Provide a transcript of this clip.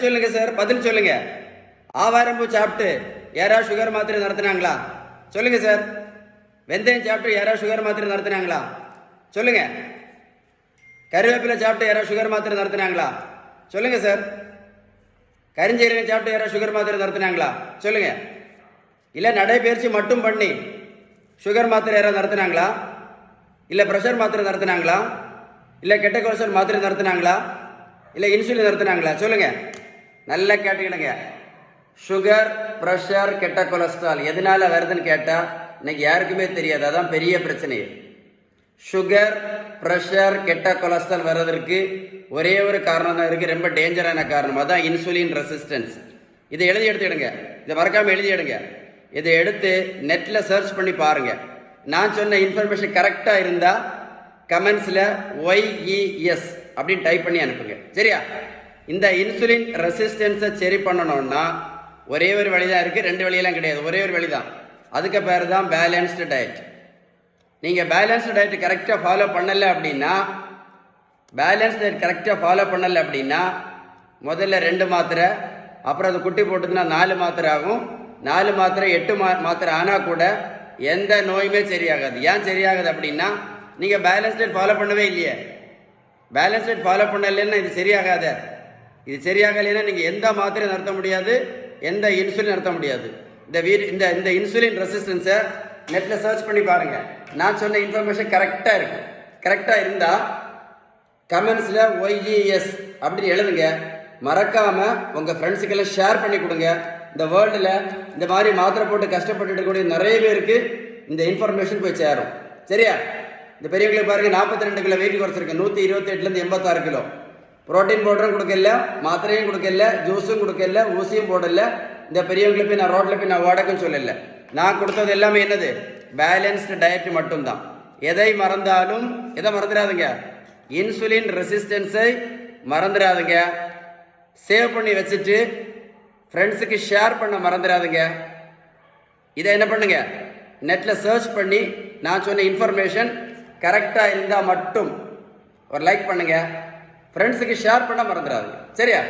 சொல்லுங்க சார், பதில் சொல்லுங்க. ஆவாரம்பூ சாப்பிட்டு யாராவது சுகர் மாத்திரை நடத்தினாங்களா? சொல்லுங்க சார். வெந்தயம் சாப்பிட்டு யாராவது சுகர் மாத்திரை நடத்தினாங்களா? சொல்லுங்க. கருவேப்பிலை சாப்பிட்டு யாராவது சுகர் மாத்திரை நடத்தினாங்களா? சொல்லுங்க சார். கரிஞ்சீரகம் சாப்பிட்டு யாராவது சுகர் மாத்திரை நடத்தினாங்களா? சொல்லுங்க. இல்லை நடைபயிற்சி மட்டும் பண்ணி சுகர் மாத்திரை யாராவது நடத்தினாங்களா? இல்லை ப்ரெஷர் மாத்திரை நடத்தினாங்களா? இல்லை கெட்ட கொலஸ்ட்ரால் மாத்திரை நடத்தினாங்களா? இல்லை இன்சுலின் நடத்தினாங்களா? சொல்லுங்க. நல்லா கேட்டுக்கிடுங்க. சுகர், ப்ரெஷர், கெட்ட கொலஸ்ட்ரால் எதனால வருதுன்னு கேட்டால் இன்னைக்கு யாருக்குமே தெரியாது. அதான் பெரிய பிரச்சனை. சுகர், ப்ரெஷர், கெட்ட கொலஸ்ட்ரால் வர்றதற்கு ஒரே ஒரு காரணம் தான் இருக்குது, ரொம்ப டேஞ்சரான காரணம். அதான் இன்சுலின் ரெசிஸ்டன்ஸ். இதை எழுதி எடுத்துக்கிடுங்க. இதை மறக்காமல் எழுதி எடுங்க. இதை எடுத்து நெட்டில் சர்ச் பண்ணி பாருங்கள். நான் சொன்ன இன்ஃபர்மேஷன் கரெக்டாக இருந்தால் கமெண்ட்ஸில் OIES அப்படின்னு டைப் பண்ணி அனுப்புங்க. சரியா? இந்த இன்சுலின் ரெசிஸ்டன்ஸை சரி பண்ணணும்னா ஒரே ஒரு வழி தான் இருக்குது, ரெண்டு வழியெல்லாம் கிடையாது. ஒரே ஒரு வழி தான். அதுக்கு பேர் தான் பேலன்ஸ்டு டயட். நீங்கள் பேலன்ஸ்டு டயட் கரெக்டாக ஃபாலோ பண்ணலை அப்படின்னா முதல்ல 2 மாத்திரை, அப்புறம் அது குட்டி போட்டுதுன்னா 4 மாத்திரை ஆகும். 4 மாத்திரை 8 மாத்திரை ஆனால் கூட எந்த நோயுமே சரியாகாது. ஏன் சரியாகுது அப்படின்னா நீங்கள் பேலன்ஸ் டயட் ஃபாலோ பண்ணவே இல்லையே. பேலன்ஸ் டயட் ஃபாலோ பண்ணலைன்னா இது சரியாகாத. இது சரியாகலைன்னா நீங்கள் எந்த மாத்திரையும் நடத்த முடியாது, எந்த இன்சுலின் நடத்த முடியாது. இந்த இன்சுலின் ரெசிஸ்டன்ஸை நெட்டில் சர்ச் பண்ணி பாருங்கள். நான் சொன்ன இன்ஃபர்மேஷன் கரெக்டாக இருக்கும். கரெக்டாக இருந்தால் கமெண்ட்ஸில் OIES அப்படின்னு எழுதுங்க. மறக்காமல் உங்கள் ஃப்ரெண்ட்ஸுக்கெல்லாம் ஷேர் பண்ணி கொடுங்க. இந்த வேர்ல்டில் இந்த மாதிரி மாத்திரை போட்டு கஷ்டப்பட்டு இருக்கக்கூடிய நிறைய பேருக்கு இந்த இன்ஃபர்மேஷன் போய் சேரும். சரியா? இந்த பெரியவங்களுக்கு பாருங்கள், 42 கிலோ வெயிட் குறைச்சிருக்கு. 128லேருந்து 86 கிலோ. ப்ரோட்டீன் பவுடரும் கொடுக்கல, மாத்திரையும் கொடுக்கல, ஜூஸும் கொடுக்கல, ஊசியும் போடல. இந்த பெரியவங்களுக்கு போய் நான் ரோட்டில் போய் நான் ஓடக்குன்னு சொல்லலை. நான் கொடுத்தது எல்லாமே என்னது? பேலன்ஸ்டு டயட் மட்டும்தான். எதை மறந்துடாதுங்க. இன்சுலின் ரெசிஸ்டன்ஸை மறந்துடாதுங்க. சேவ் பண்ணி வச்சுட்டு ஃப்ரெண்ட்ஸுக்கு ஷேர் பண்ண மறந்துடாதுங்க. இதை என்ன பண்ணுங்க, நெட்டில் சர்ச் பண்ணி நான் சொன்ன இன்ஃபர்மேஷன் கரெக்டாக இருந்தால் மட்டும் ஒரு லைக் பண்ணுங்க. ஃப்ரெண்ட்ஸுக்கு ஷேர் பண்ண மறந்துடாதுங்க. சரியா?